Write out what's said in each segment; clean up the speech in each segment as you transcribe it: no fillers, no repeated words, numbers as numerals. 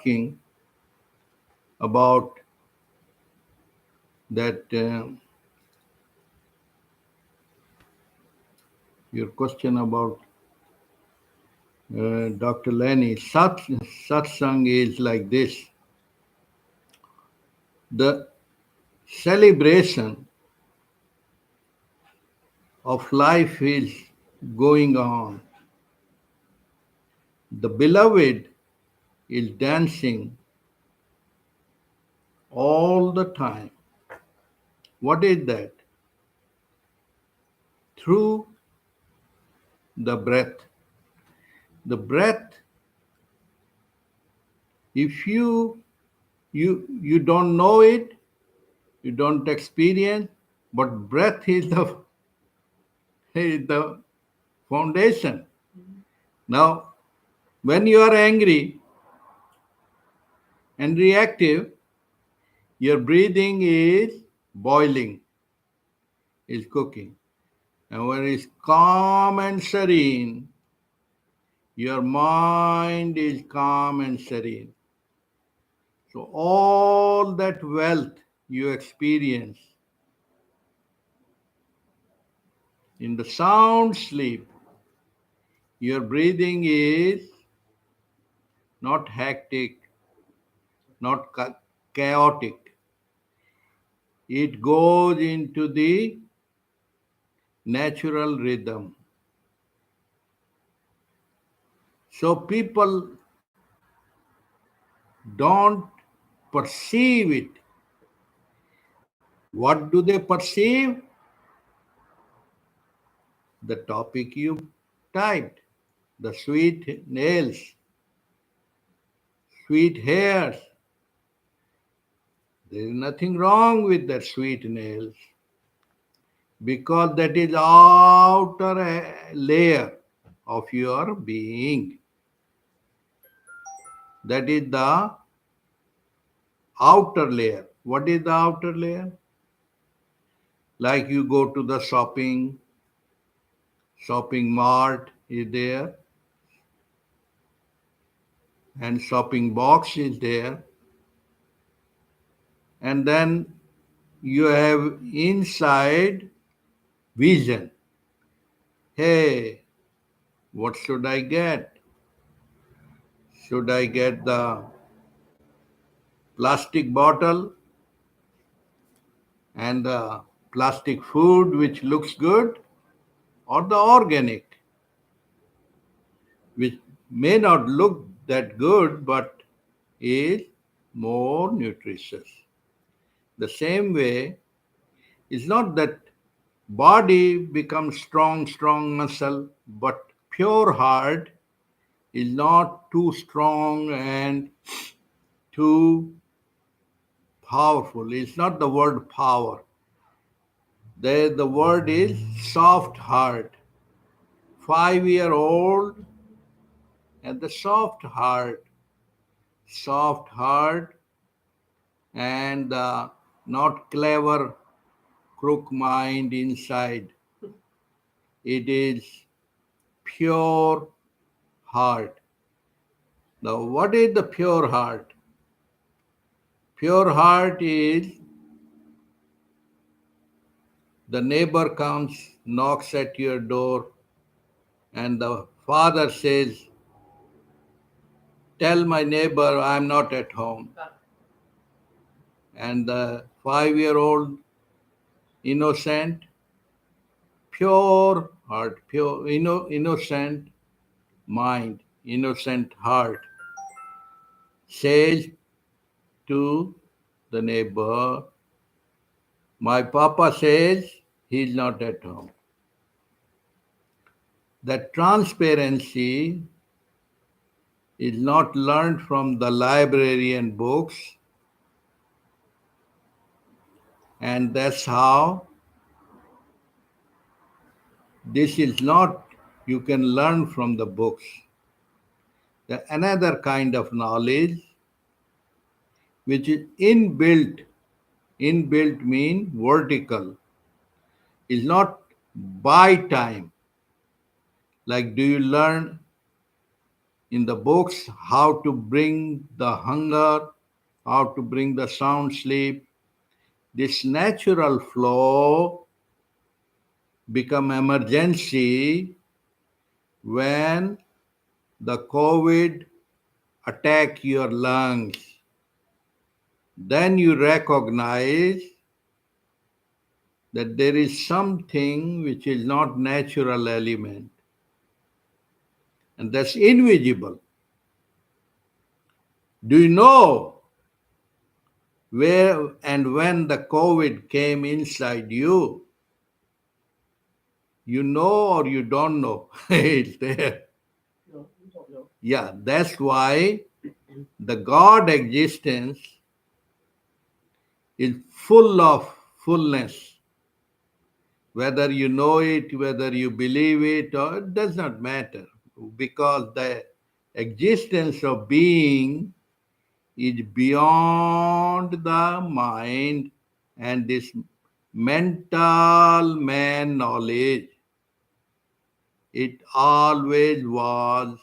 asking about that your question about Dr. Lenny. Satsang is like this. The celebration of life is going on. The beloved is dancing all the time. What is that? Through the breath. The breath, if you don't know it, you don't experience, but breath is the foundation. Now, when you are angry and reactive, your breathing is boiling, is cooking. And when it's calm and serene, your mind is calm and serene. So all that wealth you experience in the sound sleep, your breathing is not hectic, not chaotic. It goes into the natural rhythm. So people don't perceive it. What do they perceive? The topic you typed, the sweet nails, sweet hairs. There is nothing wrong with the sweet nails because that is outer layer of your being. That is the outer layer. What is the outer layer? Like you go to the shopping mart is there, and shopping box is there, and then you have inside vision. Hey, what should I get? Should I get the plastic bottle and the plastic food which looks good, or the organic which may not look that good but is more nutritious? The same way, it's not that body becomes strong muscle, but pure heart is not too strong and too powerful. It's not the word power. The word is soft heart. 5-year-old and the soft heart and the not clever crook mind inside. It is pure heart. Now, what is the pure heart? Pure heart is the neighbor comes, knocks at your door, and the father says, tell my neighbor I'm not at home. And the 5-year-old innocent, pure heart, pure innocent mind, innocent heart says to the neighbor, my papa says he's not at home. That transparency is not learned from the library and books, and that's how this is not you can learn from the books. Another kind of knowledge which is inbuilt mean vertical, is not by time. Like, do you learn in the books how to bring the hunger, how to bring the sound sleep. This natural flow become emergency when the COVID attack your lungs. Then you recognize that there is something which is not natural element, and that's invisible. Do you know where and when the COVID came inside you? You know or you don't know? It's there. No, we don't know. Yeah, that's why the God existence is full of fullness. Whether you know it, whether you believe it, or it does not matter. Because the existence of being is beyond the mind and this mental man knowledge. It always was,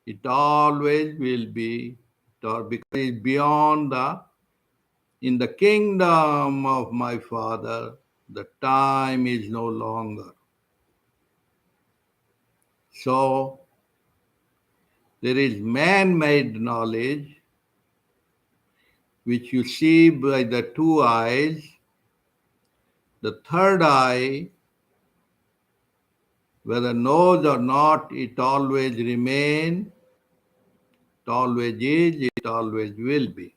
it always will be, because it's beyond in the kingdom of my Father, the time is no longer. So, there is man made knowledge which you see by the two eyes. The third eye, whether knows or not, it always remains, it always is, it always will be.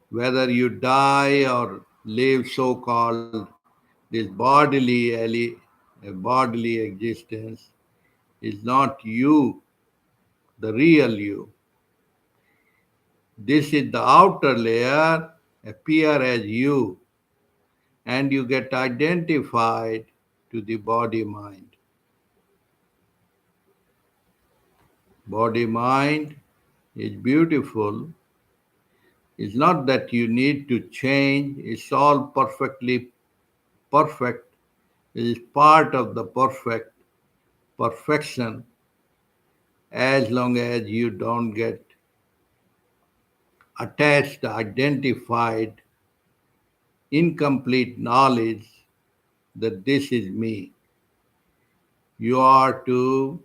Whether you die or live so called this bodily existence is not you, the real you. This is the outer layer, appear as you, and you get identified to the body mind. Body mind is beautiful. It's not that you need to change, it's all perfectly perfect. It is part of the perfection as long as you don't get attached, identified, incomplete knowledge that this is me. You are to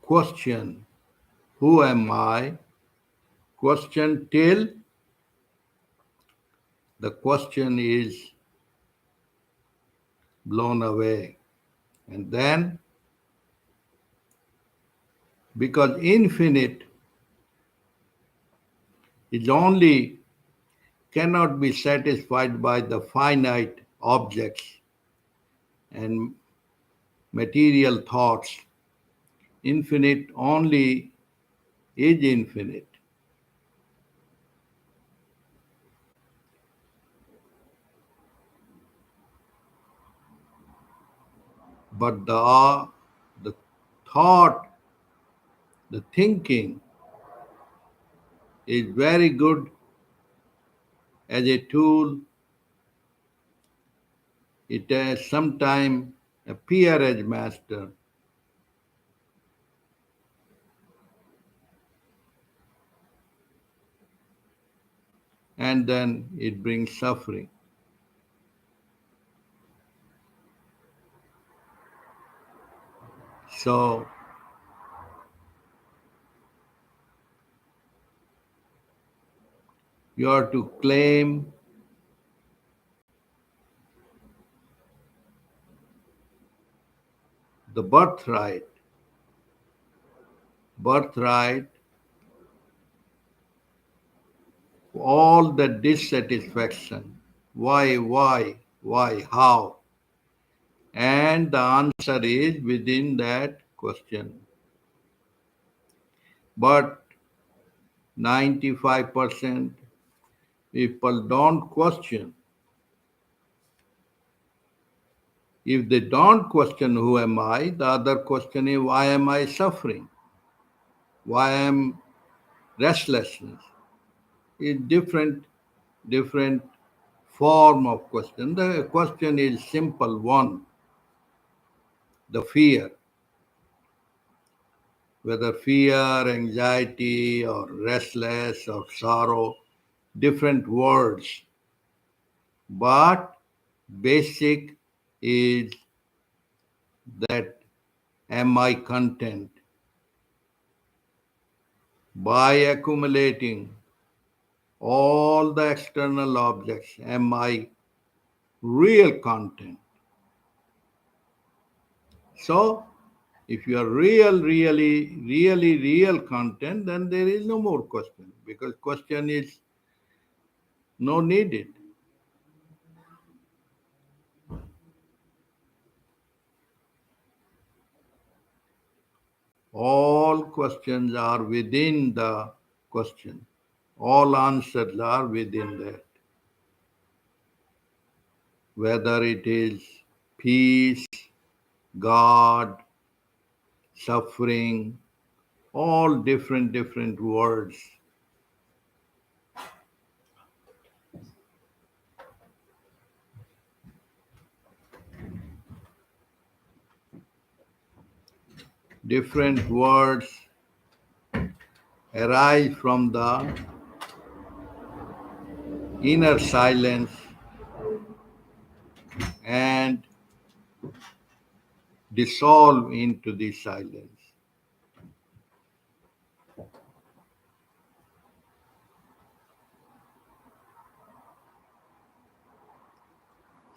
question, who am I? Question till the question is blown away. And then, because infinite is only cannot be satisfied by the finite objects and material thoughts. Infinite only is infinite. But the thought, the thinking is very good as a tool. It has sometimes appear as master, and then it brings suffering. So you are to claim the birthright, all the dissatisfaction. Why, how? And the answer is within that question. But 95% people don't question. If they don't question who am I, the other question is why am I suffering? Why am restlessness? It's different form of question. The question is simple one. the fear, whether fear, anxiety, or restless, or sorrow, different words. But basic is that am I content? By accumulating all the external objects, am I real content? So, if you are really real content, then there is no more question because question is no needed. All questions are within the question. All answers are within that. Whether it is peace, God, suffering, all different words. Different words arise from the inner silence and dissolve into the silence.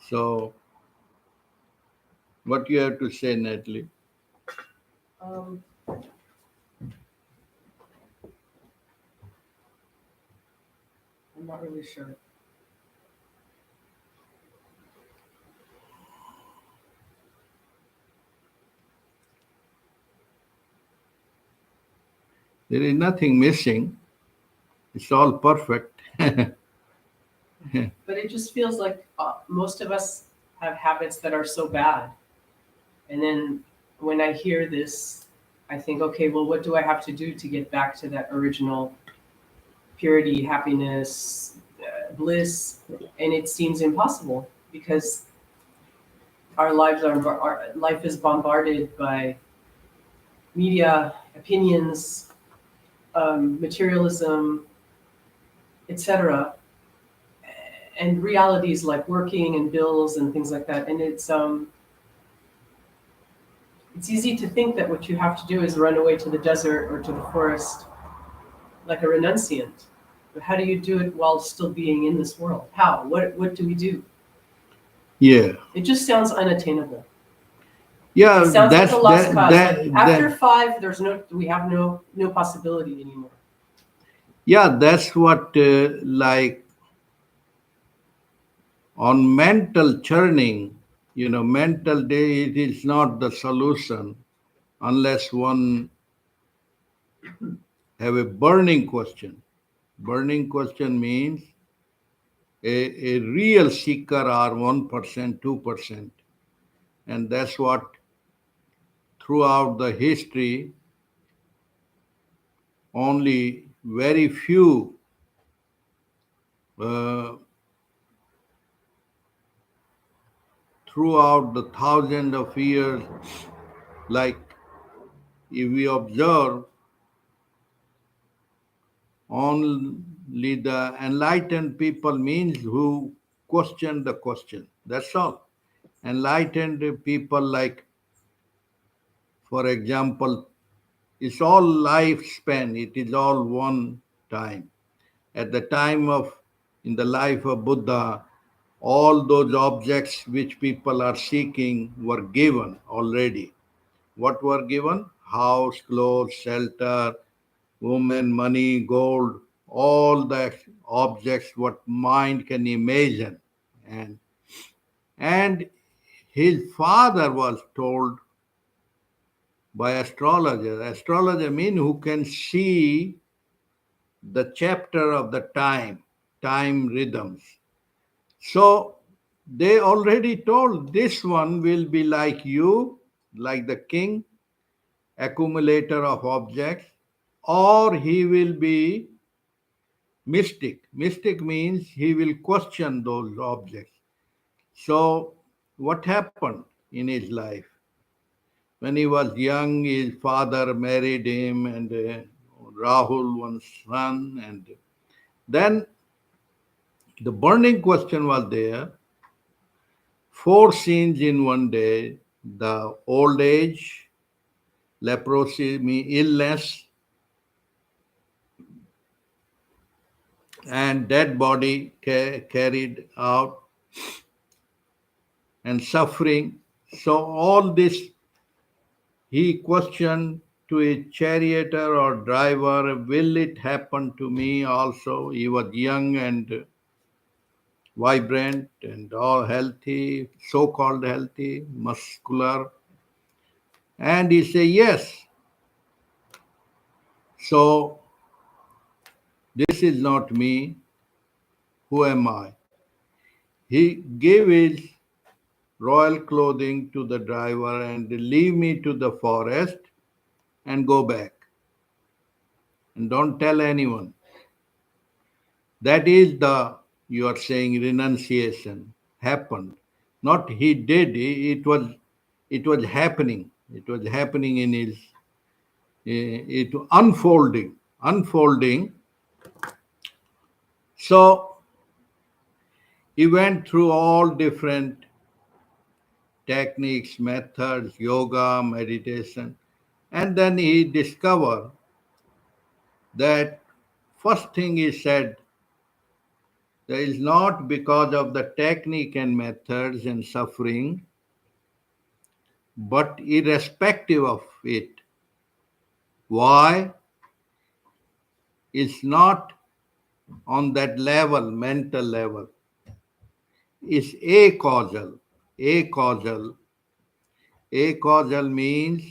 So, what you have to say, Natalie? Um, I'm not really sure. There is nothing missing. It's all perfect. But it just feels like most of us have habits that are so bad. And then when I hear this, I think, okay, well, what do I have to do to get back to that original purity, happiness, bliss? And it seems impossible because our life is bombarded by media, opinions, materialism, etc., and realities like working and bills and things like that. And it's easy to think that what you have to do is run away to the desert or to the forest like a renunciant. But how do you do it while still being in this world? How? What do we do? Yeah. It just sounds unattainable. Yeah, It sounds like that's a lost cause. After that 5, we have no possibility anymore. yeah, that's what like on mental churning, mental day it is not the solution unless one have a burning question. Burning question means a real seeker are 1%, 2%. And that's what throughout the history only very few uh, throughout the thousand of years, like if we observe only the enlightened people means who question the question. That's all. Enlightened people, like, for example, it's all lifespan, it is all one time. At the time of, in the life of Buddha, all those objects which people are seeking were given already. What were given? House, clothes, shelter, women, money, gold, all the objects what mind can imagine. And and his father was told by astrologer. Astrologer mean who can see the chapter of the time rhythms. So they already told this one will be like you, like the king, accumulator of objects, or he will be mystic. Mystic means he will question those objects. So, what happened in his life? When he was young, his father married him, and Rahul, one son. And then the burning question was there. Four scenes in one day: the old age, leprosy, illness, and dead body carried out, and suffering. So all this he questioned to a charioteer or driver, will it happen to me also? He was young and vibrant and all healthy, so-called healthy, muscular. And he said, yes. So this is not me. Who am I? He gave his royal clothing to the driver and leave me to the forest and go back. And don't tell anyone. That is the, you are saying, renunciation happened. Not he did, it was happening. It was happening in his, it unfolding. So he went through all different techniques, methods, yoga, meditation, and then he discovered that first thing he said, there is not because of the technique and methods and suffering, but irrespective of it. Why? It's not on that level, mental level. It's acausal. Acausal. Acausal means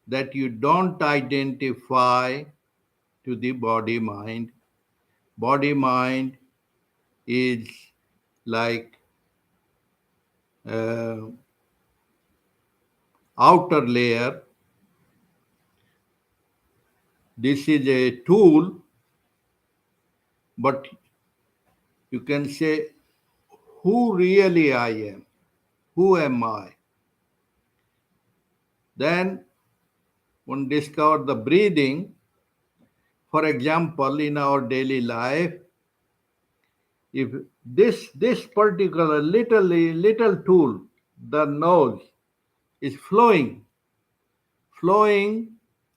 that you don't identify to the body mind. Body mind is like uh, outer layer. This is a tool, but you can say, who really I am? Who am I? Then one discovered the breathing. For example, in our daily life, if this particular little tool, the nose, is flowing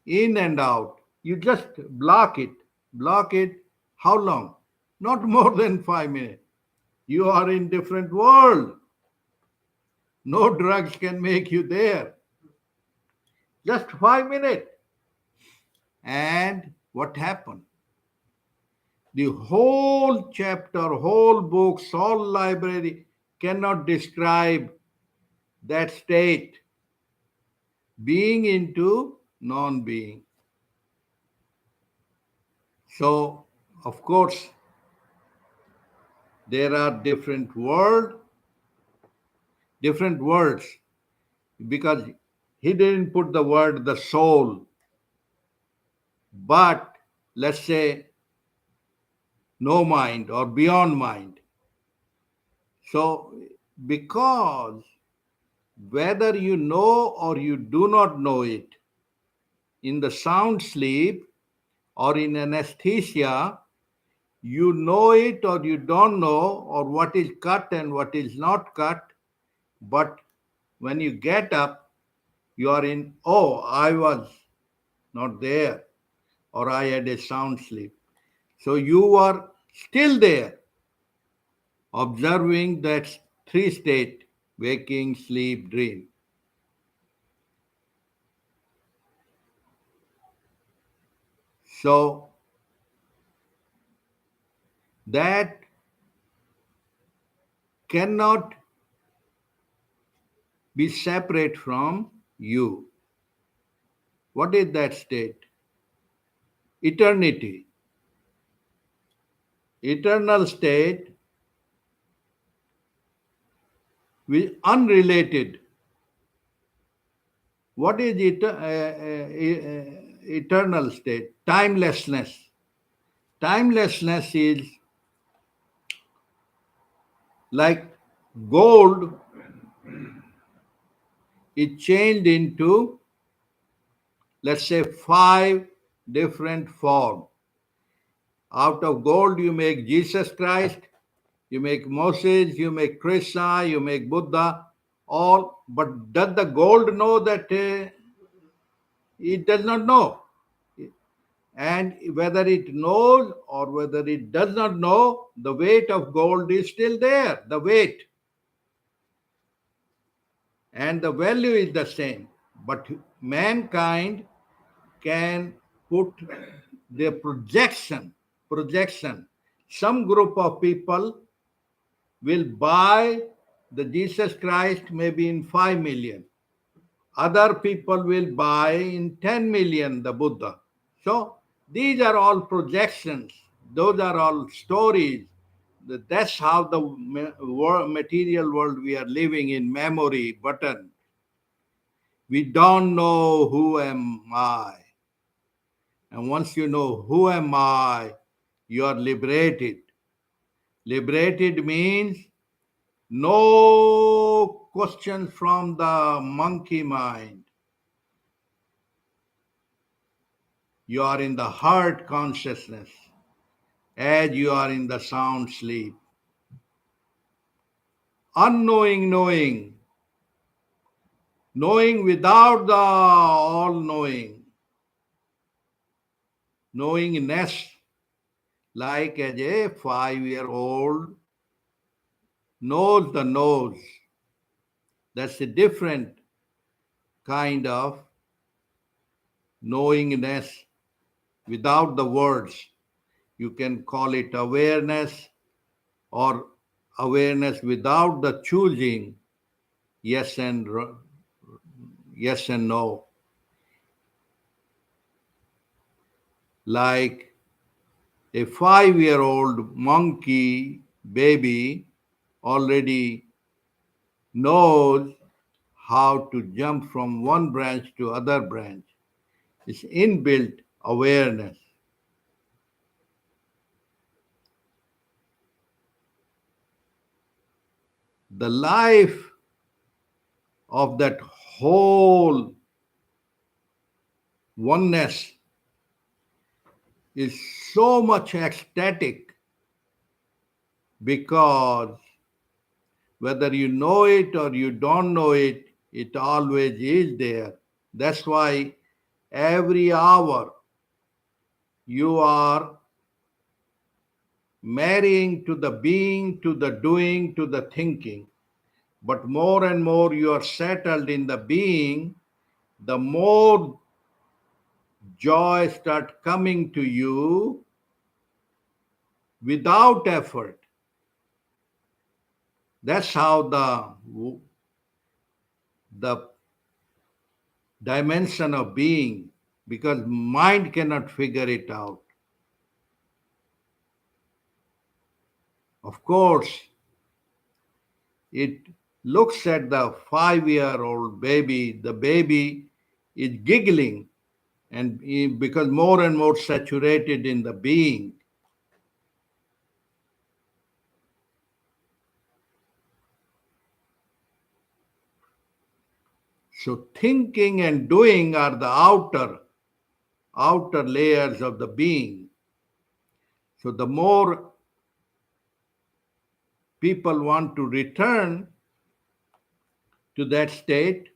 in and out, you just block it. Block it. How long? Not more than 5 minutes. You are in different world. No drugs can make you there. Just 5 minutes. And what happened? The whole chapter, whole books, whole library cannot describe that state, being into non-being. So, of course, there are different words, because he didn't put the word the soul, but let's say no mind or beyond mind. So, because whether you know or you do not know it, in the sound sleep or in anesthesia, you know it or you don't know, or what is cut and what is not cut. But when you get up, you are in, oh, I was not there, or I had a sound sleep. So you are still there, observing that three state: waking, sleep, dream. So that cannot be separate from you. What is that state? Eternity. Eternal state, with unrelated. What is eternal state? Timelessness. Timelessness is like gold it changed into, let's say, 5 different forms. Out of gold, you make Jesus Christ, you make Moses, you make Krishna, you make Buddha, all. But does the gold know that it does not know? And whether it knows or whether it does not know, the weight of gold is still there, the weight. And the value is the same. But mankind can put their projection. Some group of people will buy the Jesus Christ maybe in 5 million. Other people will buy in 10 million the Buddha. So these are all projections. Those are all stories. That's how the material world we are living in, memory button. We don't know who am I. And once you know who am I, you are liberated. Liberated means no question from the monkey mind. You are in the heart consciousness as you are in the sound sleep. Unknowing knowing, knowing without the all knowing, knowingness, like as a 5-year-old knows the nose. That's a different kind of knowingness without the words. You can call it awareness or awareness without the choosing yes and no. Like a 5-year-old monkey baby already knows how to jump from one branch to other branch. It's inbuilt awareness. The life of that whole oneness is so much ecstatic because whether you know it or you don't know it, it always is there. That's why every hour you are marrying to the being, to the doing, to the thinking. But more and more you are settled in the being, the more joy start coming to you without effort. That's how the dimension of being, because mind cannot figure it out. Of course, it looks at the 5-year-old baby, the baby is giggling and because more and more saturated in the being. So thinking and doing are the outer layers of the being. So the more people want to return to that state,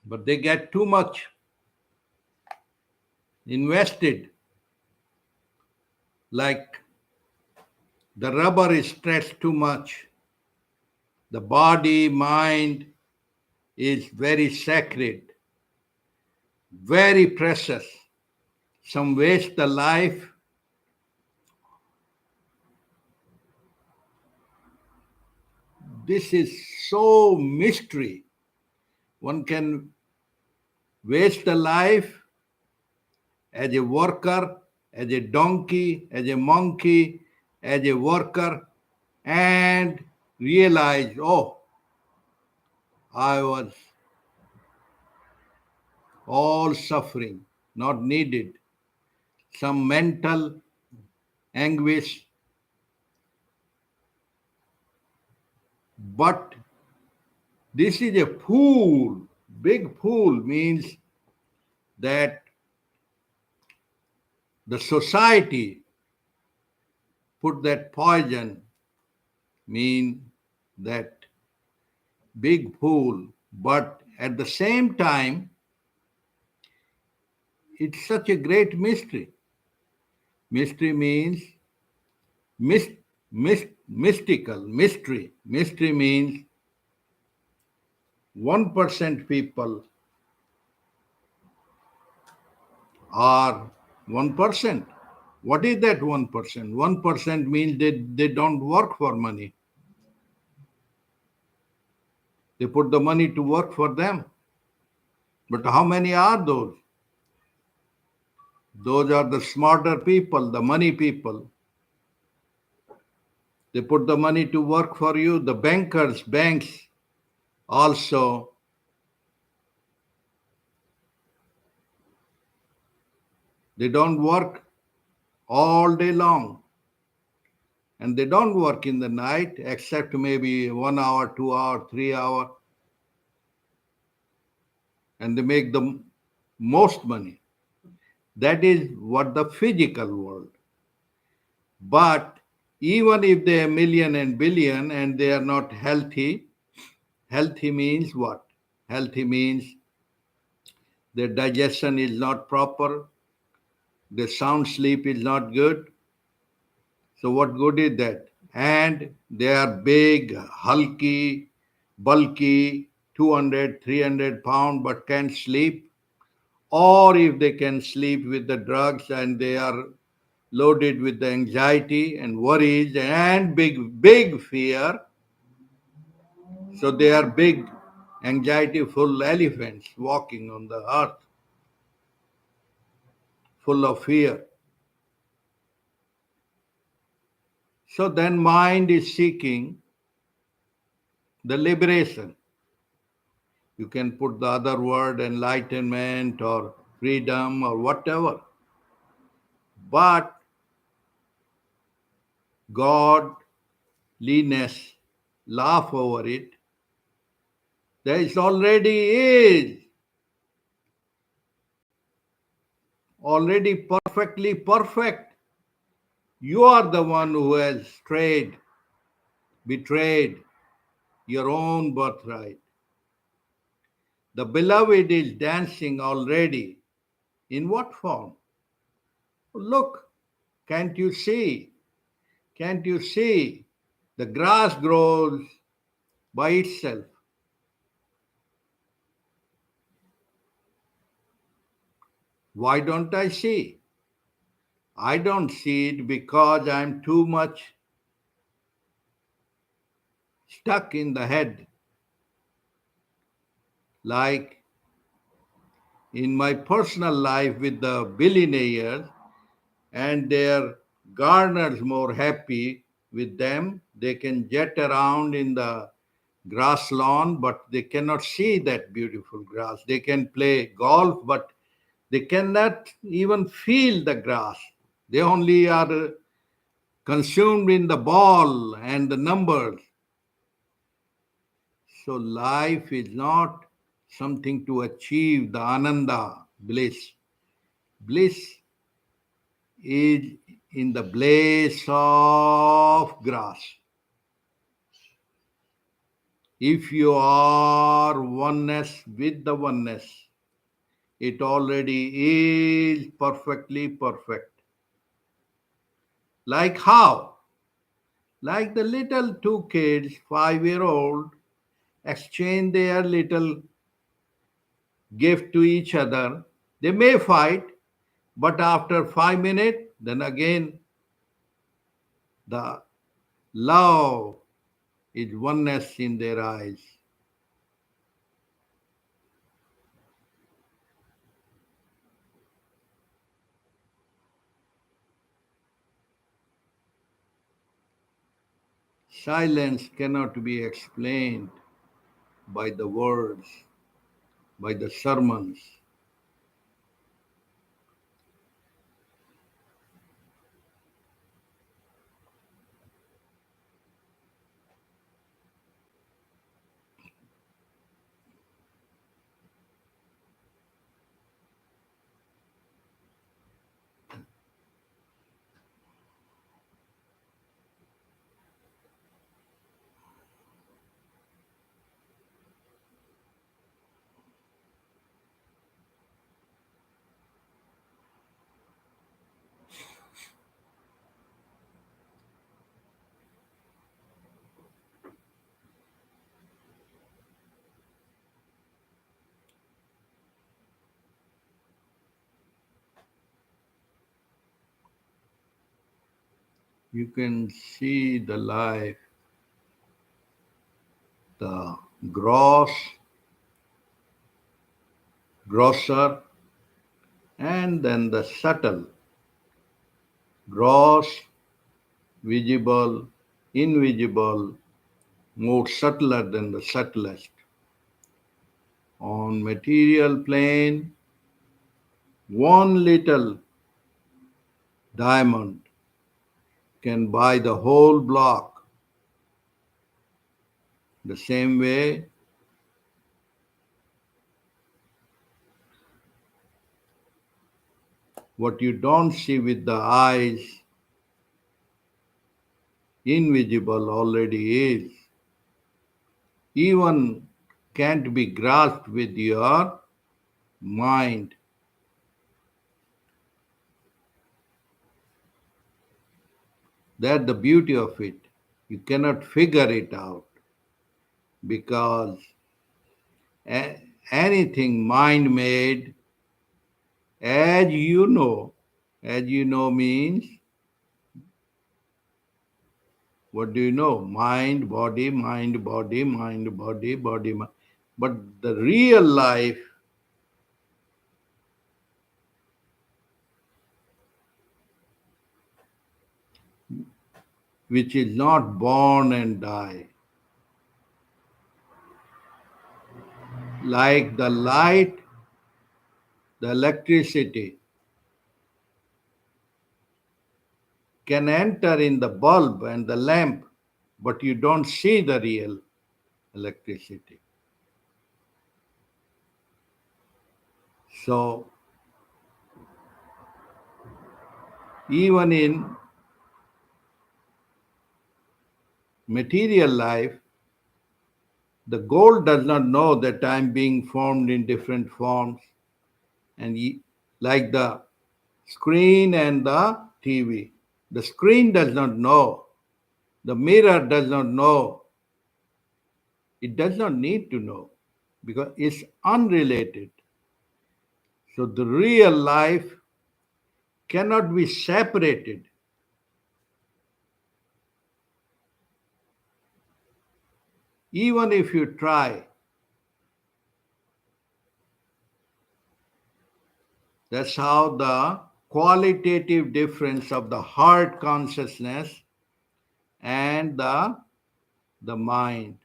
but they get too much invested, like the rubber is stretched too much. The body, mind is very sacred, very precious. Some waste the life. This is so mystery. One can waste the life as a worker, as a donkey, as a monkey, as a worker, and realize, oh, I was all suffering, not needed. Some mental anguish, But this is a pool. Big pool means that the society put that poison, mean that big pool. But at the same time, it's such a great mystery. Mystery means mystical, mystery. Mystery means 1% people are 1%. What is that 1%? 1% means they don't work for money. They put the money to work for them. But how many are those? Those are the smarter people, the money people. They put the money to work for you. The bankers, banks also, they don't work all day long. And they don't work in the night except maybe 1 hour, 2 hour, 3 hour. And they make the most money. That is what the physical world. But even if they are million and billion and they are not healthy, healthy means what? Healthy means their digestion is not proper, their sound sleep is not good. So what good is that? And they are big, hulky, bulky, 200, 300 pound, but can't sleep. Or if they can sleep with the drugs and they are loaded with the anxiety and worries and big fear. So they are big, anxiety full elephants walking on the earth, full of fear. So then mind is seeking the liberation. You can put the other word enlightenment or freedom or whatever. But godliness, laugh over it. There is already perfectly perfect. You are the one who has strayed, betrayed your own birthright. The beloved is dancing already. In what form? Look, can't you see? Can't you see? The grass grows by itself. Why don't I see? I don't see it because I'm too much stuck in the head. Like in my personal life with the billionaires, and their gardeners more happy with them. They can jet around in the grass lawn, but they cannot see that beautiful grass. They can play golf, but they cannot even feel the grass. They only are consumed in the ball and the numbers. So life is not something to achieve the ananda, bliss. Bliss is in the place of grass. If you are oneness with the oneness, it already is perfectly perfect. Like how? Like the little two kids, 5 year old, exchange their little gift to each other. They may fight, but after 5 minutes, then again the love is oneness in their eyes. Silence cannot be explained by the words, by the sermons. You can see the life, the gross, grosser, and then the subtle, gross, visible, invisible, more subtler than the subtlest. On material plane, one little diamond can buy the whole block. The same way, what you don't see with the eyes, invisible already is. Even can't be grasped with your mind. That's the beauty of it. You cannot figure it out because anything mind made, as as you know means, what do you know? Mind, body, mind, body, mind, body, body, mind. But the real life, which is not born and die, like the light, the electricity can enter in the bulb and the lamp, but you don't see the real electricity. So, even in material life, the gold does not know that I'm being formed in different forms, and like the screen and the TV. The screen does not know, the mirror does not know, it does not need to know because it's unrelated. So the real life cannot be separated. Even if you try, that's how the qualitative difference of the heart consciousness and the mind.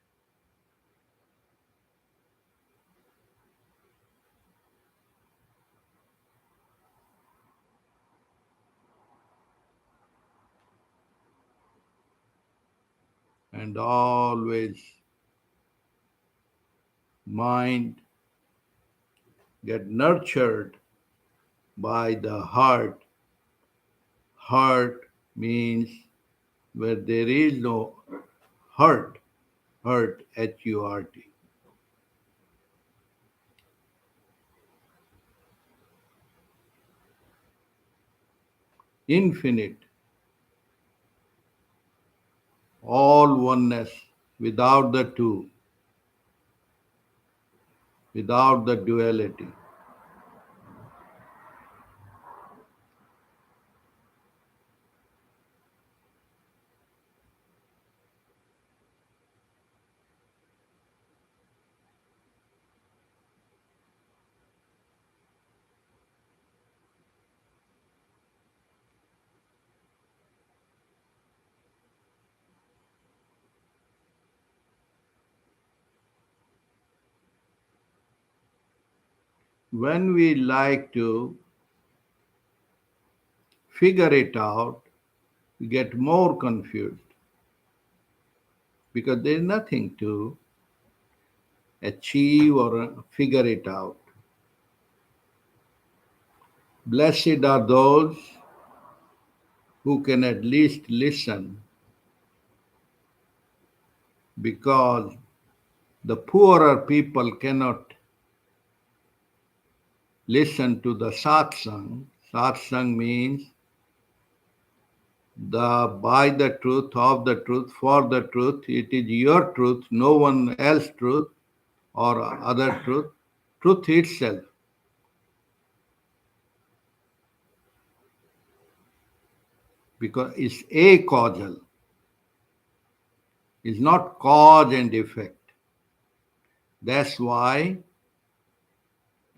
And always mind get nurtured by the heart. Heart means where there is no hurt, hurt, Hurt, infinite, all oneness, without the two, without the duality. When we like to figure it out, we get more confused because there is nothing to achieve or figure it out. Blessed are those who can at least listen, because the poorer people cannot listen to the satsang. Satsang means the by the truth, of the truth, for the truth. It is your truth, no one else truth or other truth. Truth itself. because it's acausal. It's not cause and effect. That's why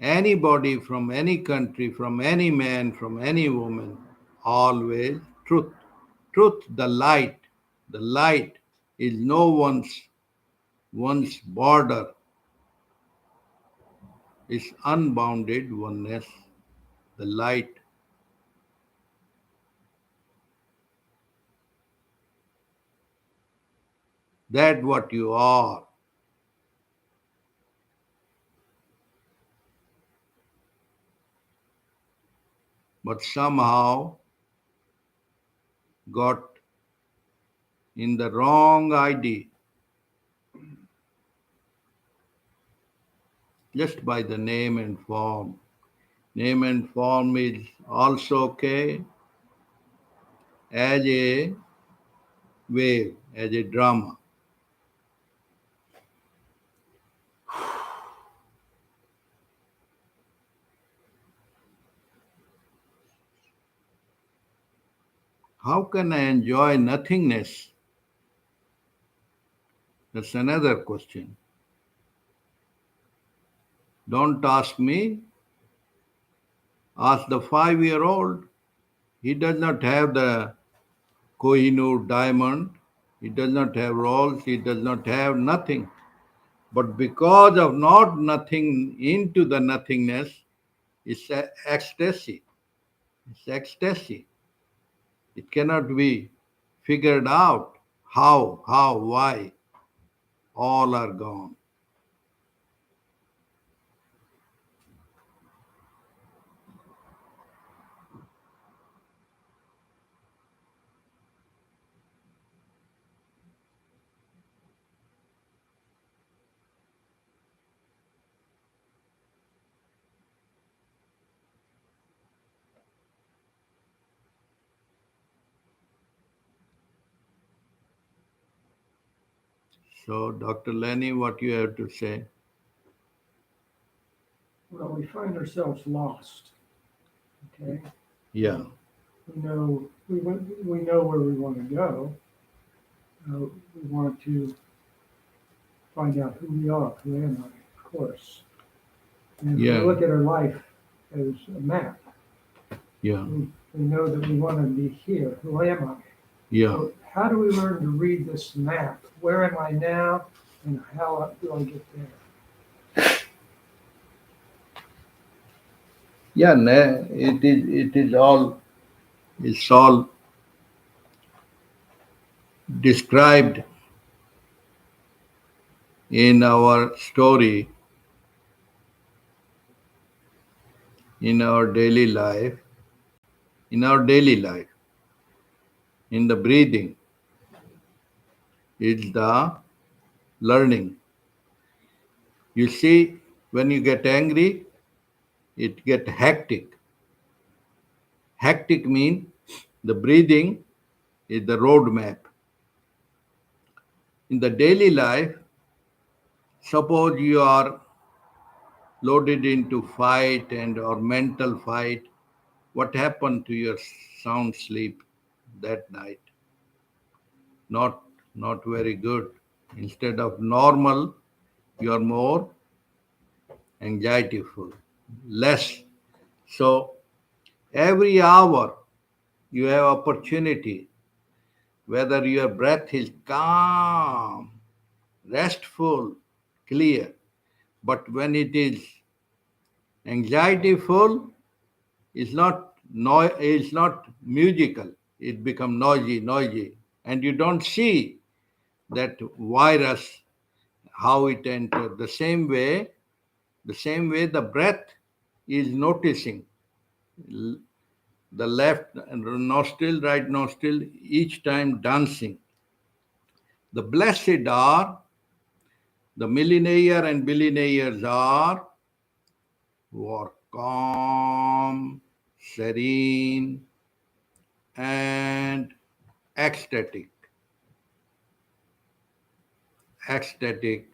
anybody from any country, from any man, from any woman, always truth. Truth, the light is no one's border, is unbounded oneness, the light. That what you are. But somehow got in the wrong idea just by the name and form. Name and form is also okay as a wave, as a drama. How can I enjoy nothingness? That's another question. Don't ask me, ask the 5-year-old. He does not have the Kohinoor diamond, he does not have rolls, he does not have nothing. But because of not nothing into the nothingness, it's ecstasy. It's ecstasy. It cannot be figured out how, why. All are gone. So, Dr. Lenny, what you have to say? Well, we find ourselves lost. Okay, Yeah, we know we know where we want to go. We want to find out who we are, who am I, of course. And if yeah, we look at our life as a map, yeah, we know that we want to be here. Who am I? yeah. So how do we learn to read this map? Where am I now, and how do I get there? Yeah, it is all, it's all described in our story, in our daily life, in our daily life, in the breathing. It's the learning. You see, when you get angry, it get hectic. Hectic means the breathing is the roadmap. In the daily life, suppose you are loaded into fight and or mental fight, what happened to your sound sleep that night? Not not very good. Instead of normal, you are more anxietyful, less. So every hour you have opportunity, whether your breath is calm, restful, clear. But when it is anxietyful, it's not musical. It becomes noisy, and you don't see that virus how it enters. The same way the breath is noticing the left nostril, right nostril, each time dancing. The blessed are, the millionaire and billionaires are, who are calm, serene, and ecstatic. Ecstatic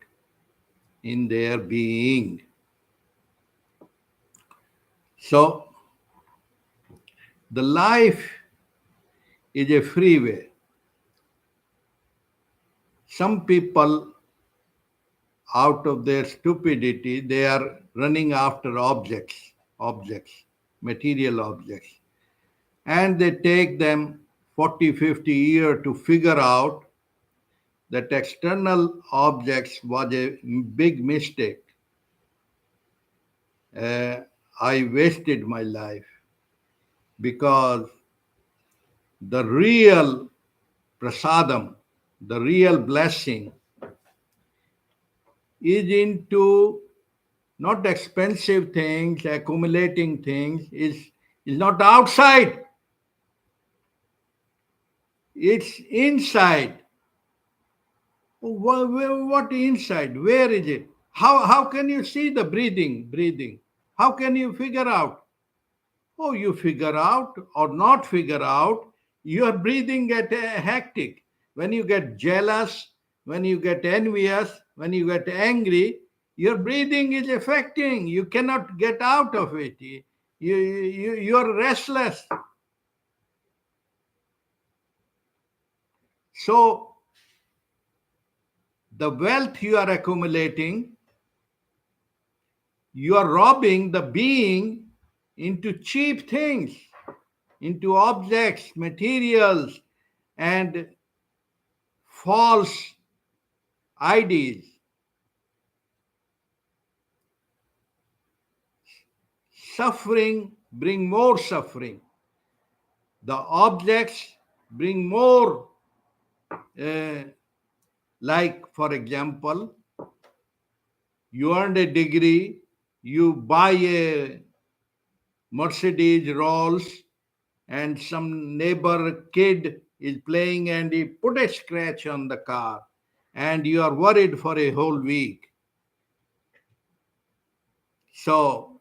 in their being. So, the life is a freeway. Some people, out of their stupidity, they are running after objects, material objects. And they take them 40, 50 years to figure out that external objects was a big mistake. Uh, I wasted my life because the real prasadam, the real blessing, is into not expensive things, accumulating things, is not outside, it's inside. What inside? Where is it? How can you see the breathing? How can you figure out? Oh, you figure out or not figure out, your breathing get hectic. When you get jealous, when you get envious, when you get angry, your breathing is affecting. You cannot get out of it. You're restless. So the wealth you are accumulating, you are robbing the being into cheap things, into objects, materials, and false ideas. Suffering bring more suffering. The objects bring more, uh, like for example, you earned a degree, you buy a Mercedes Rolls, and some neighbor kid is playing and he put a scratch on the car, and you are worried for a whole week. So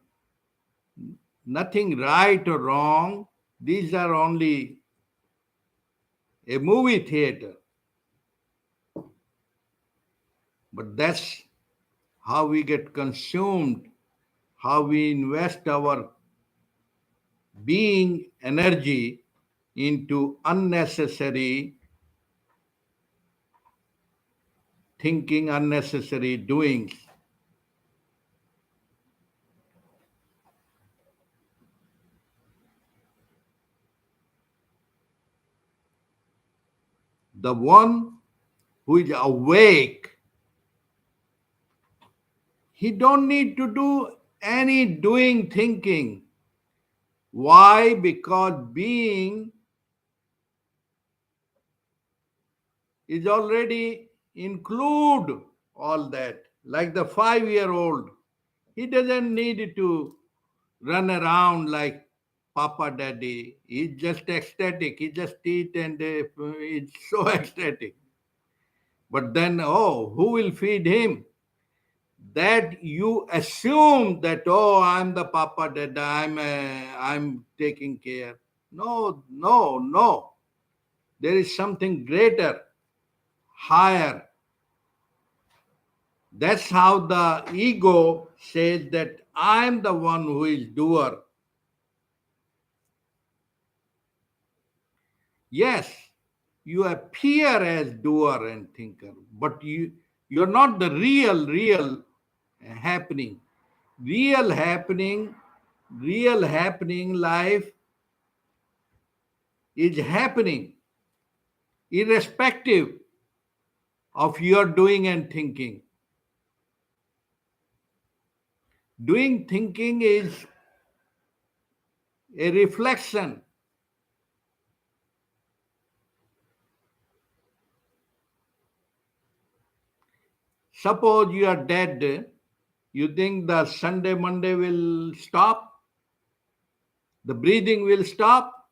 nothing right or wrong. These are only a movie theater. But that's how we get consumed, how we invest our being energy into unnecessary thinking, unnecessary doings. The one who is awake, he don't need to do any doing thinking. Why? Because being is already include all that. Like the 5-year-old, he doesn't need to run around like Papa Daddy. He's just ecstatic. He just eat and it's so ecstatic. But then, oh, who will feed him? That you assume that, oh, I'm the Papa Dada, I'm taking care. No, no, no. There is something greater, higher. That's how the ego says that I'm the one who is doer. Yes, you appear as doer and thinker, but you're not the real happening. Real happening, real happening life is happening irrespective of your doing and thinking. Doing thinking is a reflection. Suppose you are dead, you think the Sunday, Monday will stop? The breathing will stop?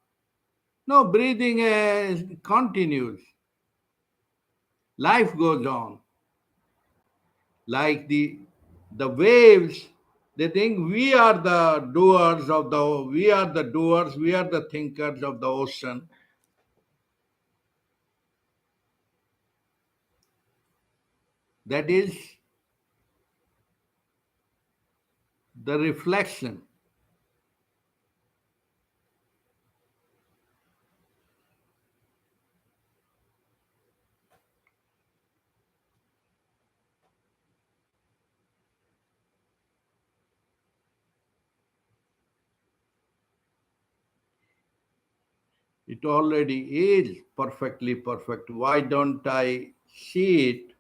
No, breathing continues. Life goes on. Like the waves, they think we are the doers we are the thinkers of the ocean. That is the reflection. It already is perfectly perfect. Why don't I see it?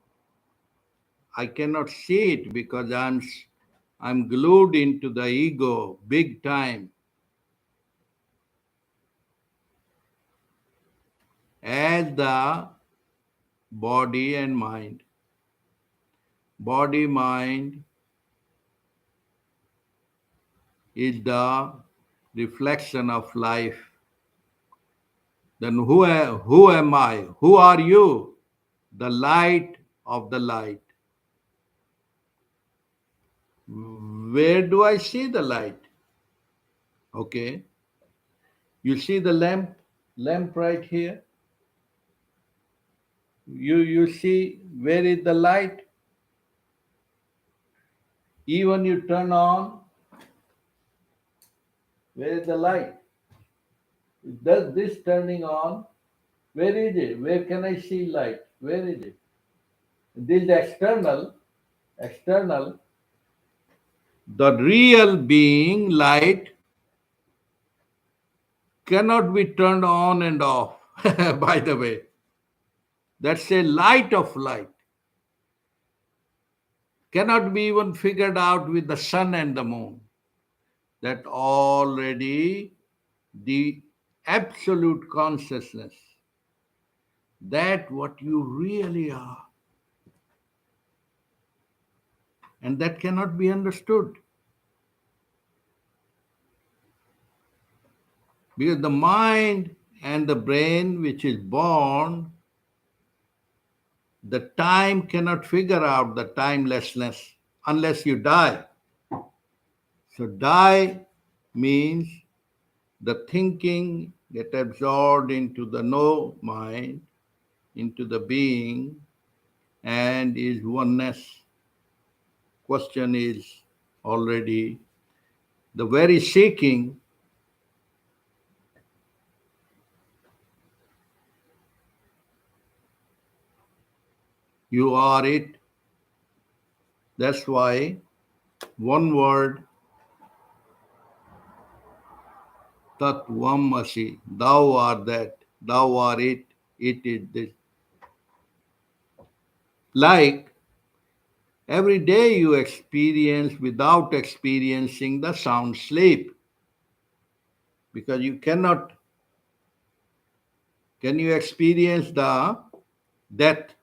I cannot see it because I'm glued into the ego big time. As the body and mind. Body mind is the reflection of life. Then who am I? Who are you? The light of the light. Where do I see the light? Okay. You see the lamp right here? You see where is the light? Even you turn on, where is the light? Does this turning on? Where is it? Where can I see light? Where is it? This is external. External. The real being, light, cannot be turned on and off, by the way. That's a light of light. Cannot be even figured out with the sun and the moon. That already the absolute consciousness, that what you really are. And that cannot be understood. Because the mind and the brain, which is born, the time cannot figure out the timelessness unless you die. So, die means the thinking get absorbed into the no mind, into the being, and is oneness. Question is already the very seeking. You are it. That's why one word, Tattvamasi, thou art that, thou art it is this. Like every day you experience without experiencing the sound sleep. Because you cannot, can you experience the death?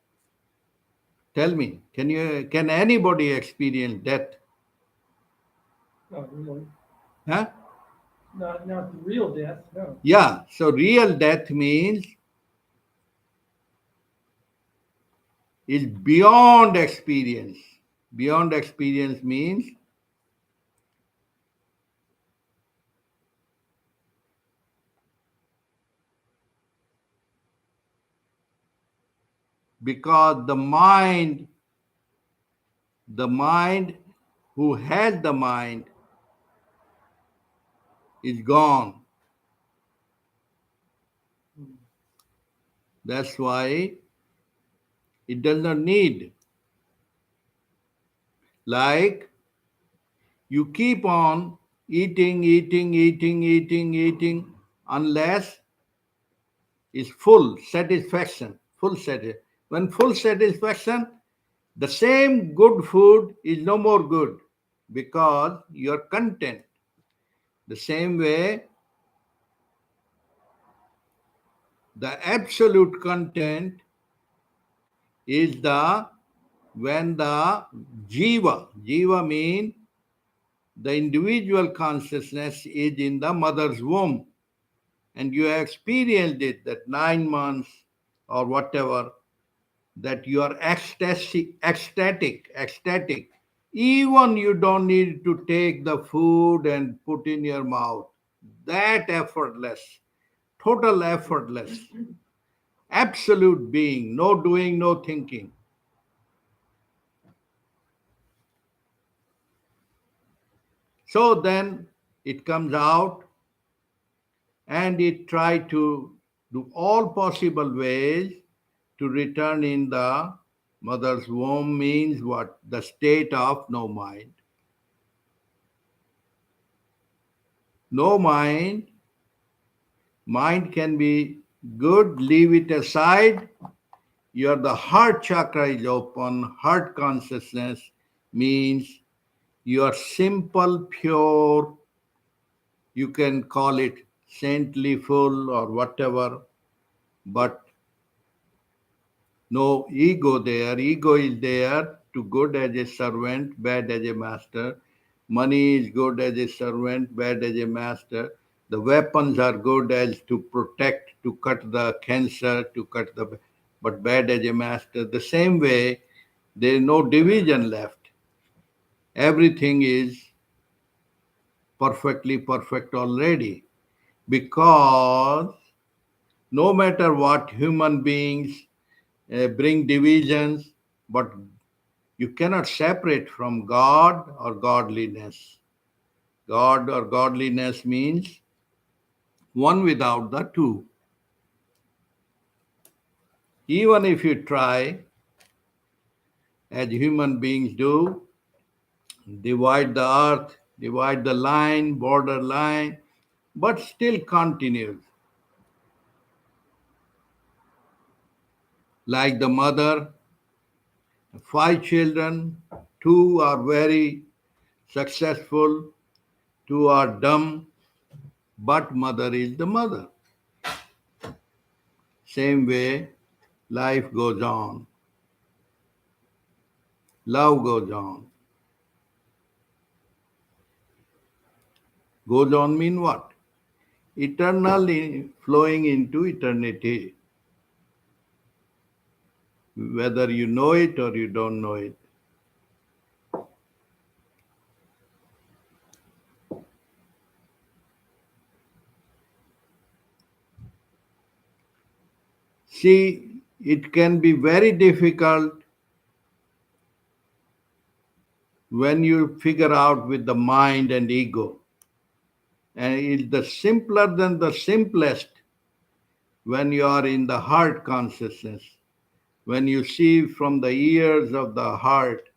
Tell me, can anybody experience death? Not really. Huh? Not the real death, no. Yeah, so real death means is beyond experience. Beyond experience means because the mind who has the mind is gone. That's why it does not need. Like you keep on eating unless it's full satisfaction. Full satisfaction. When full satisfaction, the same good food is no more good because you're content. The same way, the absolute content is the when the jiva means the individual consciousness is in the mother's womb, and you have experienced it that 9 months or whatever, that you are ecstatic. Even you don't need to take the food and put in your mouth. That effortless, total effortless, absolute being, no doing, no thinking. So then it comes out and it try to do all possible ways to return in the mother's womb means what? The state of no mind. No mind Mind can be good, leave it aside. The heart chakra is open. Heart consciousness means you are simple, pure. You can call it saintly full or whatever, but no ego there. Ego is there to good as a servant, bad as a master. Money is good as a servant, bad as a master. The weapons are good as to protect, to cut the cancer, to cut the, but bad as a master. The same way, there is no division left. Everything is perfectly perfect already, because no matter what human beings bring divisions, but you cannot separate from God or godliness. God or godliness means one without the two. Even if you try, as human beings do, divide the earth, divide the line, border line, but still continues. Like the mother, 5 children, 2 are very successful, 2 are dumb, but mother is the mother. Same way, life goes on. Love goes on. Goes on mean what? Eternally flowing into eternity. Whether you know it or you don't know it. See, it can be very difficult when you figure out with the mind and ego. And it's the simpler than the simplest when you are in the heart consciousness. When you see from the ears of the heart,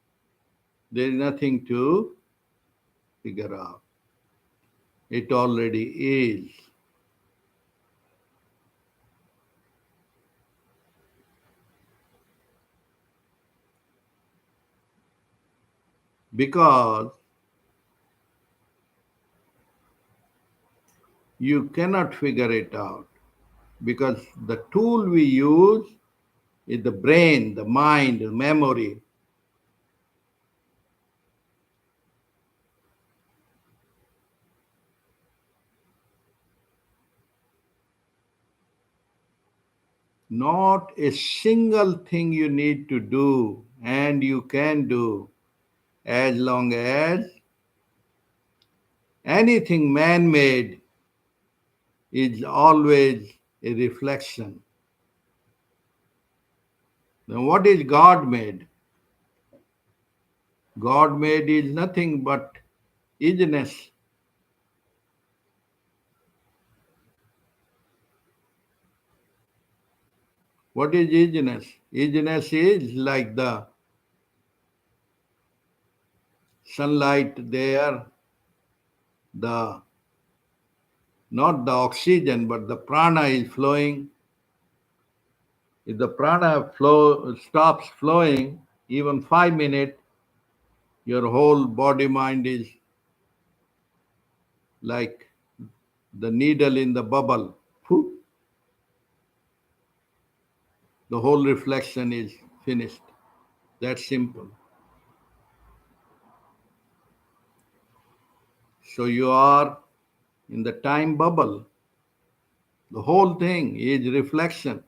there is nothing to figure out. It already is. Because you cannot figure it out. Because the tool we use is the brain, the mind, the memory. Not a single thing you need to do, and you can do, as long as anything man made is always a reflection. Then what is God made? God made is nothing but isness. What is isness? Isness is like the sunlight there, the not the oxygen, but the prana is flowing. If the prana stops flowing, even 5 minutes, your whole body mind is like the needle in the bubble. Poof, the whole reflection is finished. That's simple. So you are in the time bubble. The whole thing is reflection.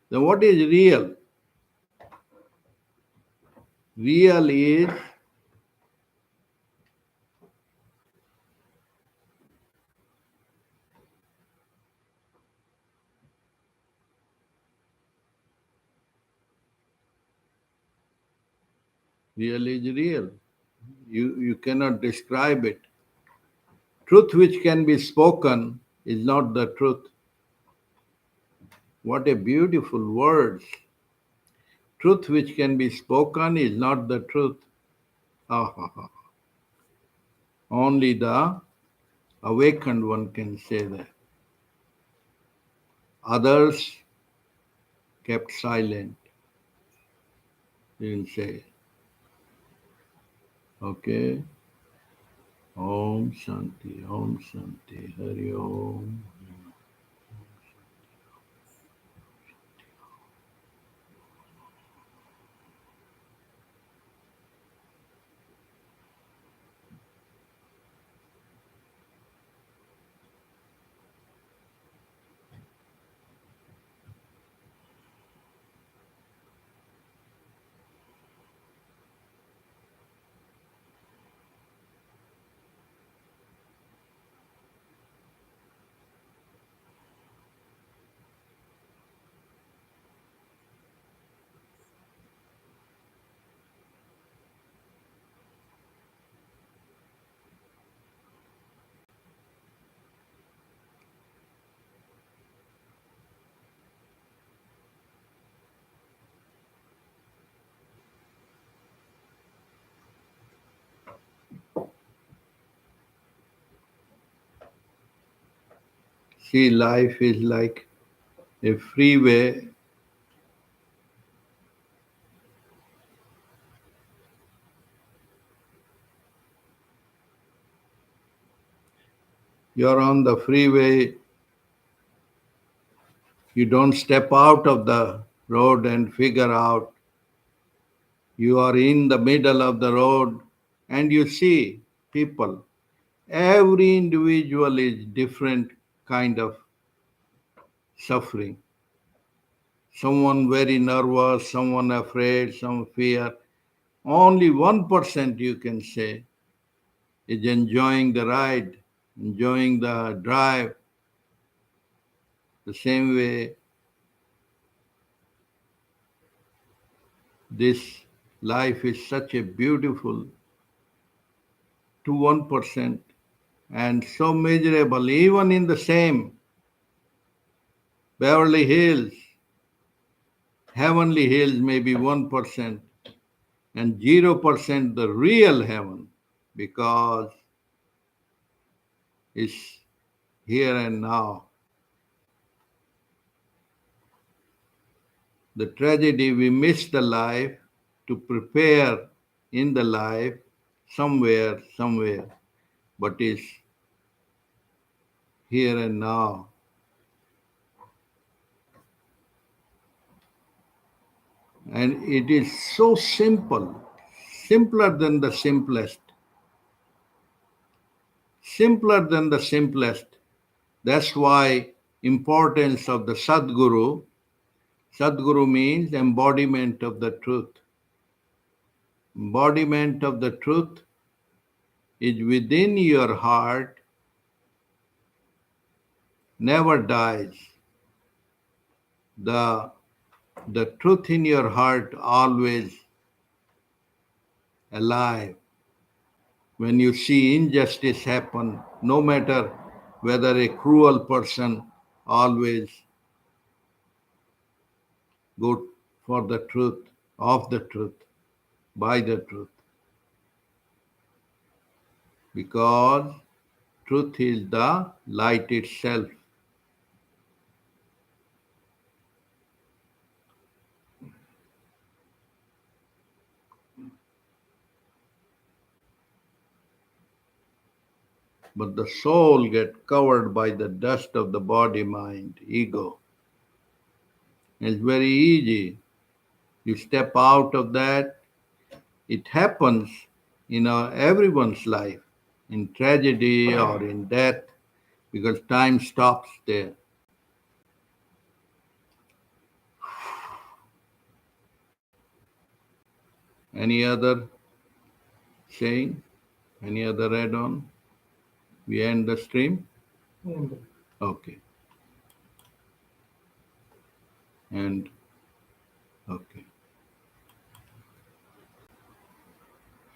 Then what is real? Real is real. You cannot describe it. Truth which can be spoken is not the truth. What a beautiful words. Truth which can be spoken is not the truth. Ah, ah, ah. Only the awakened one can say that. Others kept silent. Didn't say. Okay. Om Shanti, Om Shanti, Hari Om. See, life is like a freeway. You're on the freeway. You don't step out of the road and figure out. You are in the middle of the road and you see people. Every individual is different kind of suffering. Someone very nervous, someone afraid, some fear. Only 1% you can say is enjoying the ride, enjoying the drive. The same way, this life is such a beautiful to 1% and so miserable, even in the same Beverly Hills, heavenly hills may be 1% and 0% the real heaven because it's here and now. The tragedy, we miss the life to prepare in the life somewhere, but it's here and now. And it is so simple, simpler than the simplest, simpler than the simplest. That's why importance of the Sadguru. Sadguru means embodiment of the truth. Embodiment of the truth is within your heart, never dies. The, the truth in your heart always alive. When you see injustice happen, no matter whether a cruel person, always go for the truth, of the truth, by the truth. Because truth is the light itself. But the soul gets covered by the dust of the body, mind, ego. It's very easy. You step out of that. It happens in everyone's life, in tragedy or in death, because time stops there. Any other saying? Any other add-on? We end the stream? And Okay. And okay.